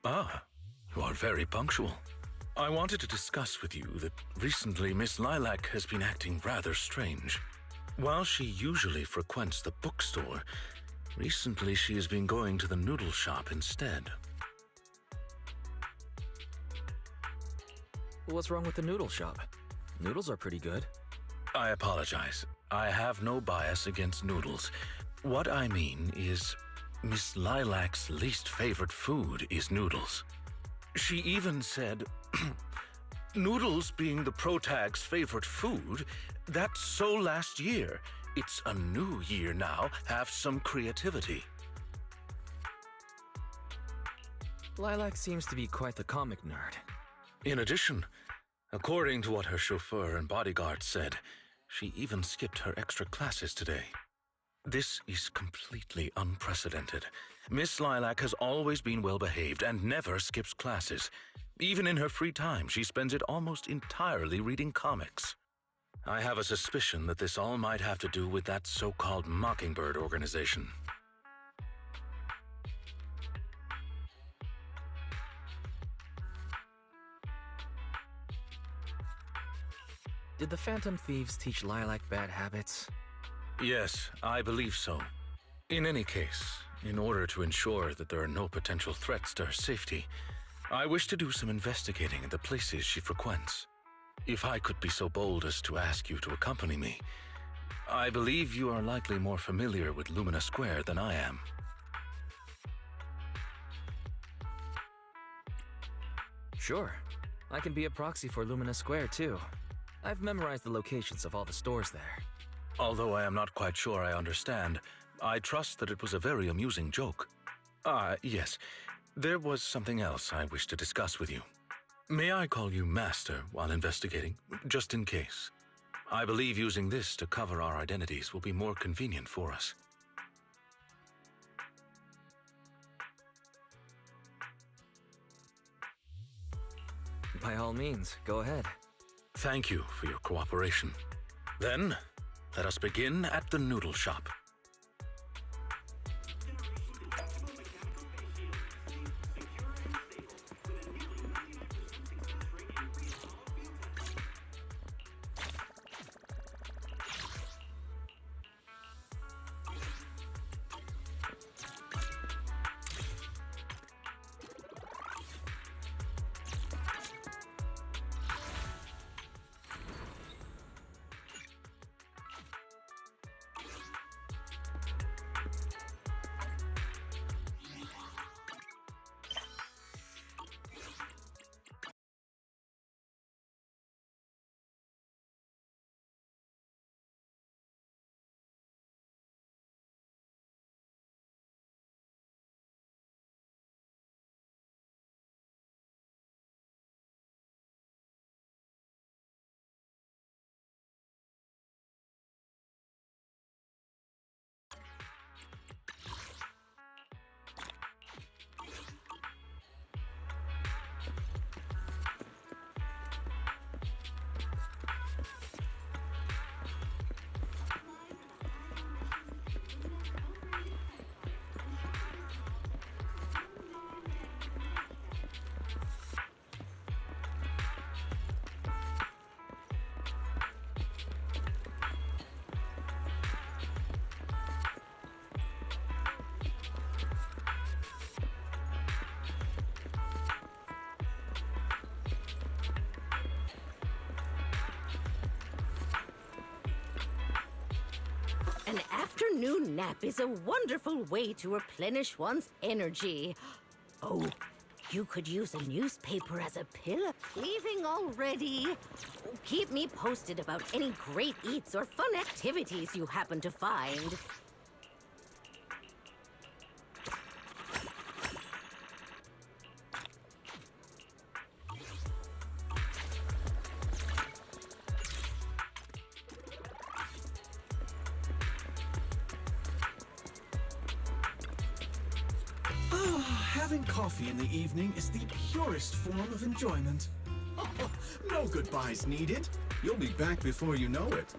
Ah, you are very punctual. I wanted to discuss with you that recently Miss Lilac has been acting rather strange. While she usually frequents the bookstore, recently she has been going to the noodle shop instead. What's wrong with the noodle shop? Noodles are pretty good. I apologize. I have no bias against noodles. What I mean is, Miss Lilac's least favorite food is noodles. She even said, noodles being the protag's favorite food, that's so last year. It's a new year now. Have some creativity. Lilac seems to be quite the comic nerd. In addition, according to what her chauffeur and bodyguard said, she even skipped her extra classes today. This is completely unprecedented. Miss Lilac has always been well-behaved and never skips classes. Even in her free time, she spends it almost entirely reading comics. I have a suspicion that this all might have to do with that so-called Mockingbird organization. Did the Phantom Thieves teach Lilac bad habits? Yes, I believe so. In any case, in order to ensure that there are no potential threats to her safety, I wish to do some investigating in the places she frequents. If I could be so bold as to ask you to accompany me, I believe you are likely more familiar with Lumina Square than I am. Sure. I can be a proxy for Lumina Square, too. I've memorized the locations of all the stores there. Although I am not quite sure I understand, I trust that it was a very amusing joke. Yes. There was something else I wish to discuss with you. May I call you Master while investigating, just in case? I believe using this to cover our identities will be more convenient for us. By all means, go ahead. Thank you for your cooperation. Then, let us begin at the noodle shop. An afternoon nap is a wonderful way to replenish one's energy. Oh, you could use a newspaper as a pillow. Leaving already? Keep me posted about any great eats or fun activities you happen to find. Having coffee in the evening is the purest form of enjoyment. No goodbyes needed. You'll be back before you know it.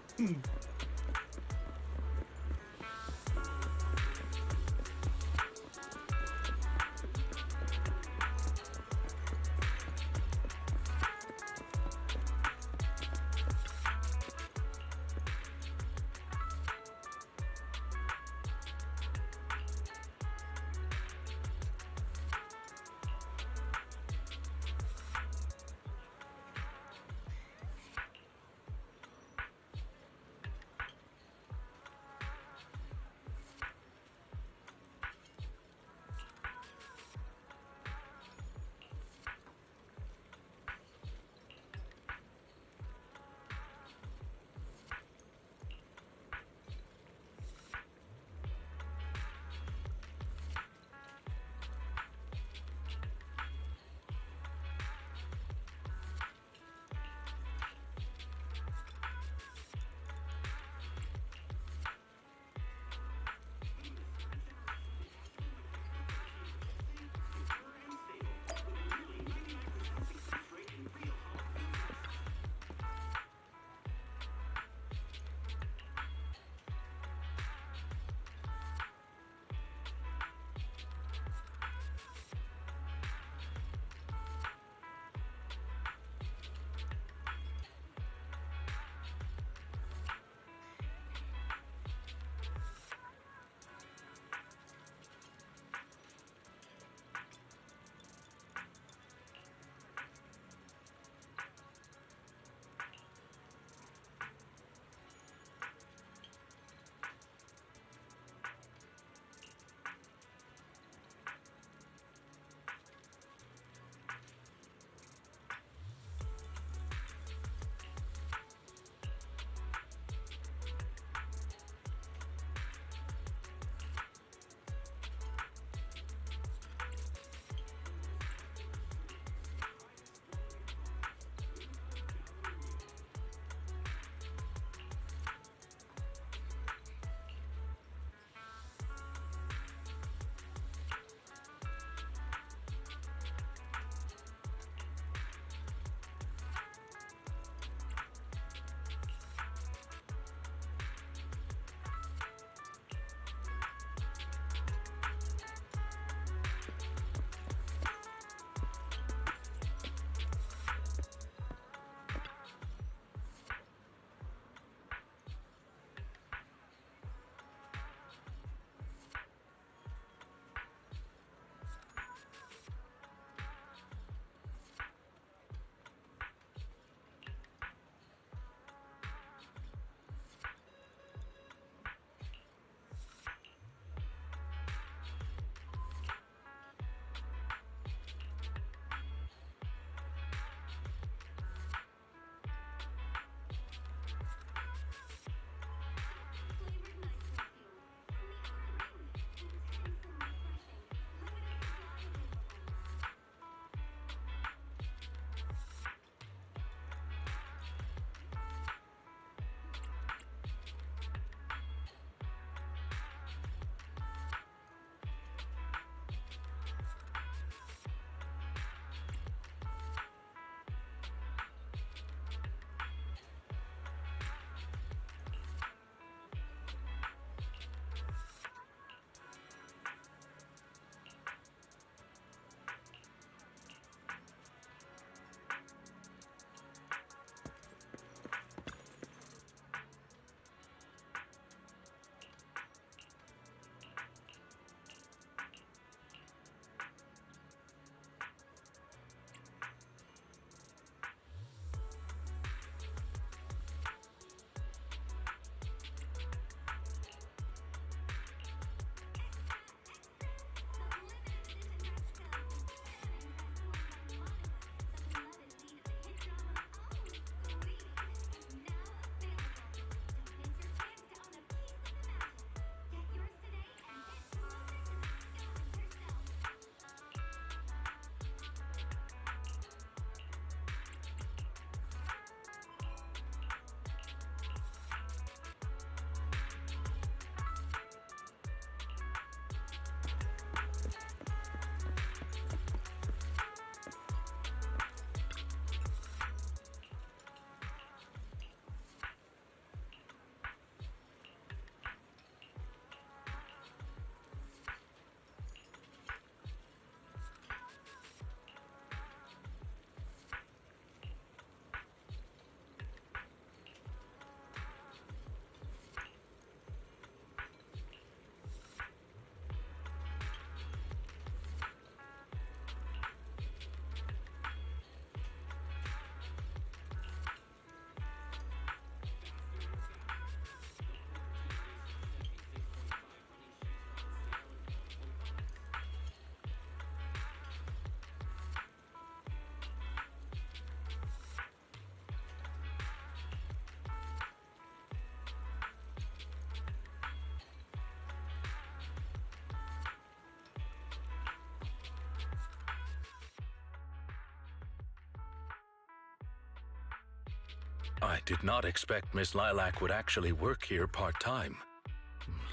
I did not expect Miss Lilac would actually work here part-time.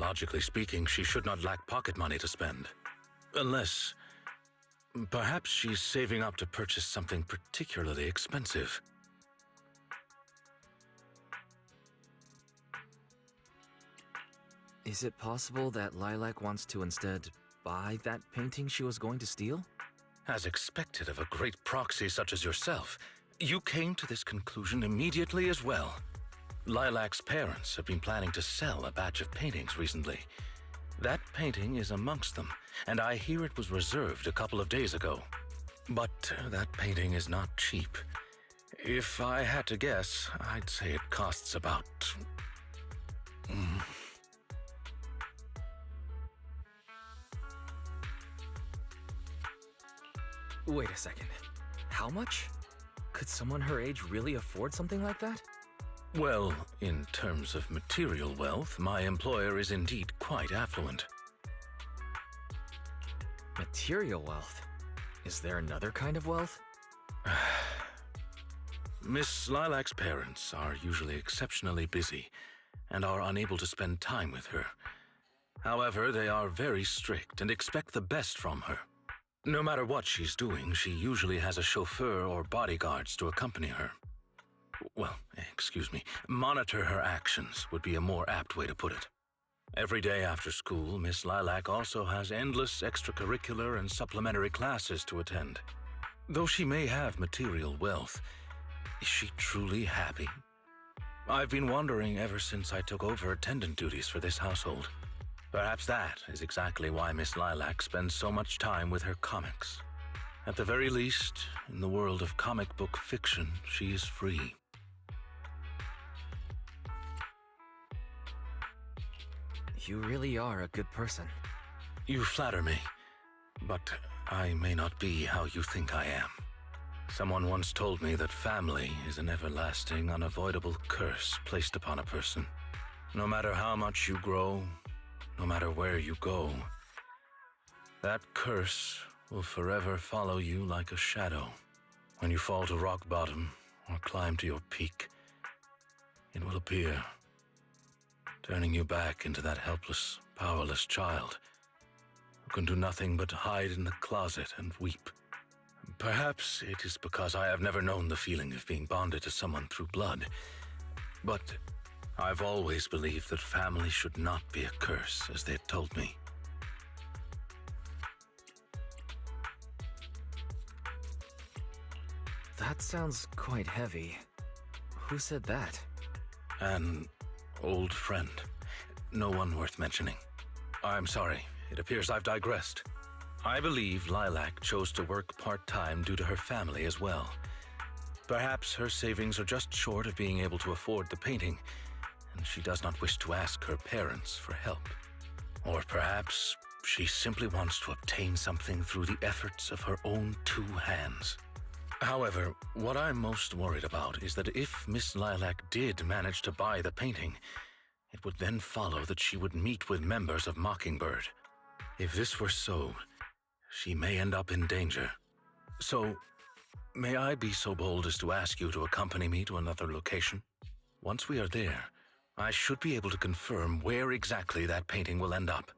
Logically speaking, she should not lack pocket money to spend. Unless, perhaps she's saving up to purchase something particularly expensive. Is it possible that Lilac wants to instead buy that painting she was going to steal? As expected of a great proxy such as yourself, you came to this conclusion immediately as well. Lilac's parents have been planning to sell a batch of paintings recently. That painting is amongst them, and I hear it was reserved a couple of days ago. But that painting is not cheap. If I had to guess, I'd say it costs about... Wait a second. How much? Could someone her age really afford something like that? Well, in terms of material wealth, my employer is indeed quite affluent. Material wealth? Is there another kind of wealth? Miss Lilac's parents are usually exceptionally busy and are unable to spend time with her. However, they are very strict and expect the best from her. No matter what she's doing, she usually has a chauffeur or bodyguards to accompany her. Well, excuse me, monitor her actions would be a more apt way to put it. Every day after school, Miss Lilac also has endless extracurricular and supplementary classes to attend. Though she may have material wealth, is she truly happy? I've been wondering ever since I took over attendant duties for this household. Perhaps that is exactly why Miss Lilac spends so much time with her comics. At the very least, in the world of comic book fiction, she is free. You really are a good person. You flatter me, but I may not be how you think I am. Someone once told me that family is an everlasting, unavoidable curse placed upon a person. No matter how much you grow, no matter where you go, that curse will forever follow you like a shadow. When you fall to rock bottom or climb to your peak, it will appear, turning you back into that helpless, powerless child who can do nothing but hide in the closet and weep. Perhaps it is because I have never known the feeling of being bonded to someone through blood, but I've always believed that family should not be a curse, as they had told me. That sounds quite heavy. Who said that? An old friend. No one worth mentioning. I'm sorry. It appears I've digressed. I believe Lilac chose to work part-time due to her family as well. Perhaps her savings are just short of being able to afford the painting, and she does not wish to ask her parents for help. Or perhaps she simply wants to obtain something through the efforts of her own two hands. However, what I'm most worried about is that if Miss Lilac did manage to buy the painting, it would then follow that she would meet with members of Mockingbird. If this were so, she may end up in danger. So, may I be so bold as to ask you to accompany me to another location? Once we are there, I should be able to confirm where exactly that painting will end up.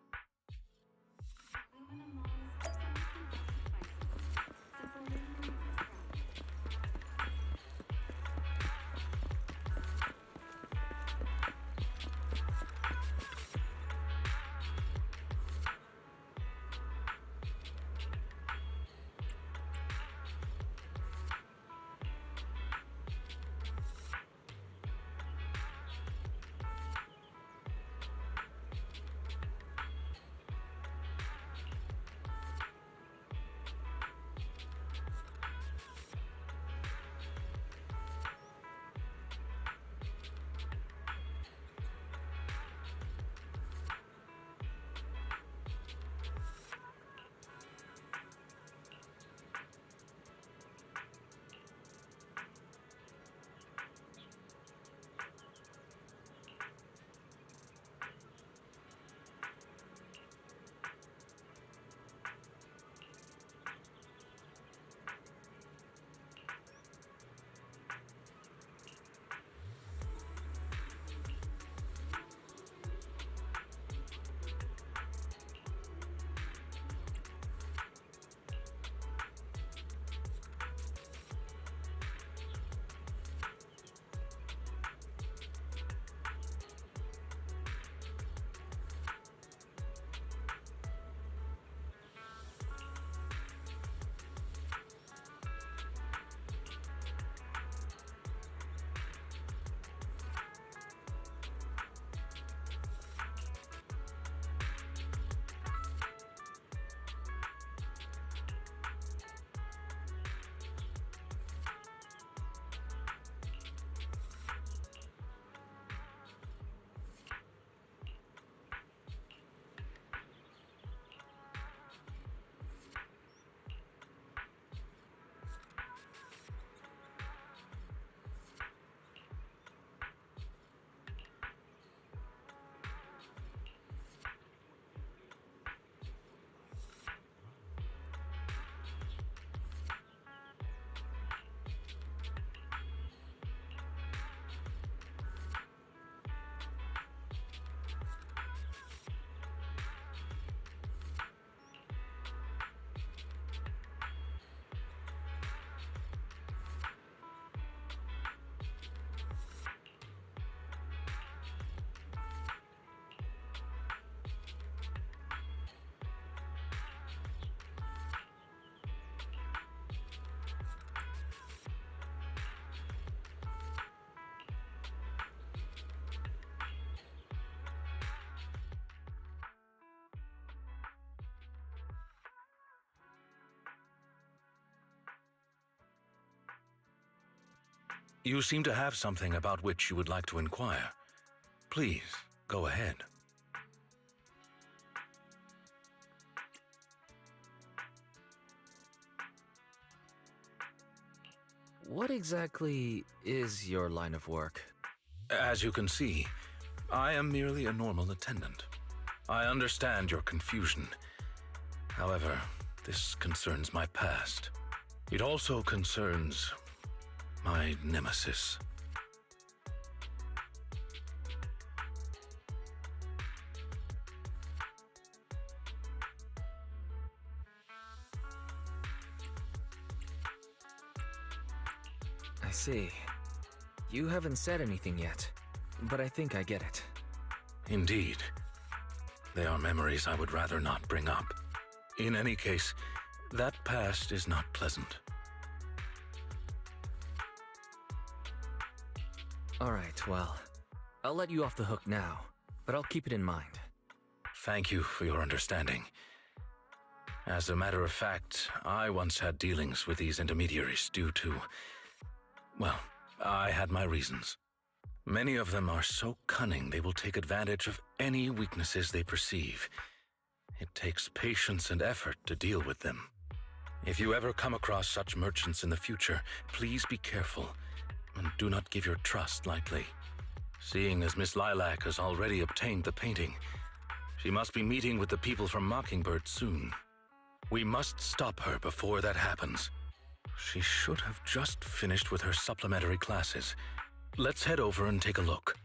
You seem to have something about which you would like to inquire. Please, go ahead. What exactly is your line of work? As you can see, I am merely a normal attendant. I understand your confusion. However, this concerns my past. It also concerns my nemesis. I see. You haven't said anything yet, but I think I get it. Indeed. They are memories I would rather not bring up. In any case, that past is not pleasant. Alright, well, I'll let you off the hook now, but I'll keep it in mind. Thank you for your understanding. As a matter of fact, I once had dealings with these intermediaries due to... well, I had my reasons. Many of them are so cunning they will take advantage of any weaknesses they perceive. It takes patience and effort to deal with them. If you ever come across such merchants in the future, please be careful and do not give your trust lightly. Seeing as Miss Lilac has already obtained the painting, she must be meeting with the people from Mockingbird soon. We must stop her before that happens. She should have just finished with her supplementary classes. Let's head over and take a look.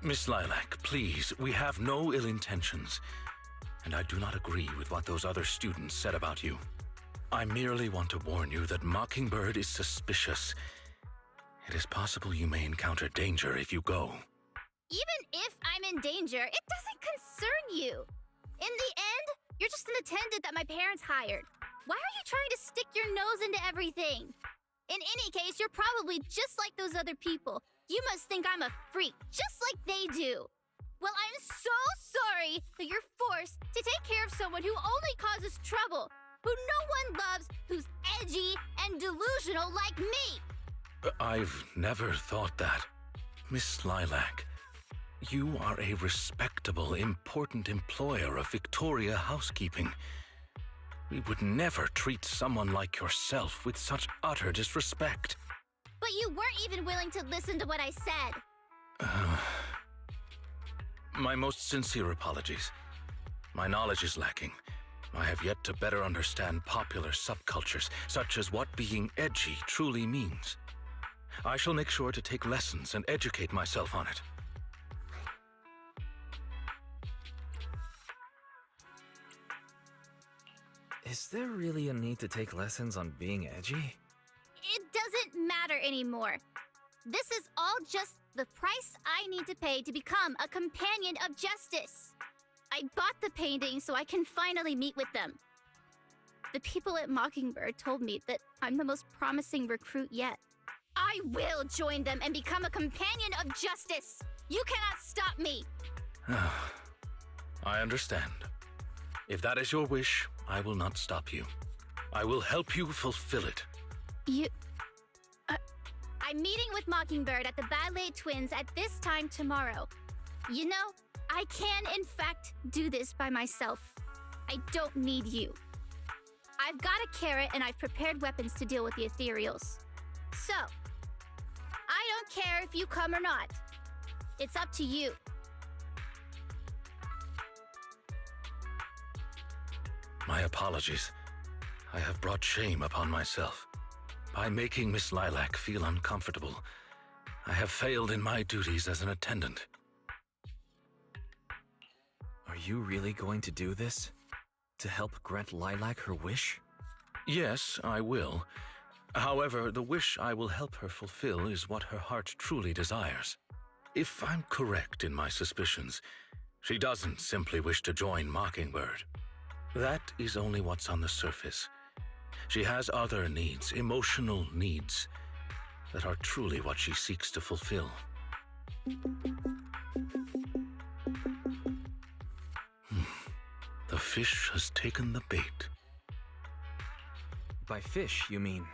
Miss Lilac, please, we have no ill intentions. And I do not agree with what those other students said about you. I merely want to warn you that Mockingbird is suspicious. It is possible you may encounter danger if you go. Even if I'm in danger, it doesn't concern you. In the end, you're just an attendant that my parents hired. Why are you trying to stick your nose into everything? In any case, you're probably just like those other people. You must think I'm a freak, just like they do. Well, I'm so sorry that you're forced to take care of someone who only causes trouble, who no one loves, who's edgy and delusional like me. I've never thought that. Miss Lilac, you are a respectable, important employer of Victoria Housekeeping. We would never treat someone like yourself with such utter disrespect. But you weren't even willing to listen to what I said. My most sincere apologies. My knowledge is lacking. I have yet to better understand popular subcultures, such as what being edgy truly means. I shall make sure to take lessons and educate myself on it. Is there really a need to take lessons on being edgy? It doesn't matter anymore. This is all just the price I need to pay to become a companion of justice. I bought the painting so I can finally meet with them. The people at Mockingbird told me that I'm the most promising recruit yet. I will join them and become a companion of justice. You cannot stop me. I understand. If that is your wish, I will not stop you. I will help you fulfill it. I'm meeting with Mockingbird at the Ballet Twins at this time tomorrow. You know, I can, in fact, do this by myself. I don't need you. I've got a carrot and I've prepared weapons to deal with the ethereals. So, I don't care if you come or not. It's up to you. My apologies. I have brought shame upon myself. By making Miss Lilac feel uncomfortable, I have failed in my duties as an attendant. Are you really going to do this? To help grant Lilac her wish? Yes, I will. However, the wish I will help her fulfill is what her heart truly desires. If I'm correct in my suspicions, she doesn't simply wish to join Mockingbird. That is only what's on the surface. She has other needs, emotional needs, that are truly what she seeks to fulfill. The fish has taken the bait. By fish, you mean?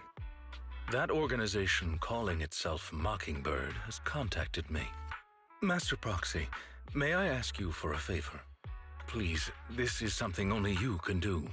That organization calling itself Mockingbird has contacted me. Master Proxy, may I ask you for a favor? Please, this is something only you can do.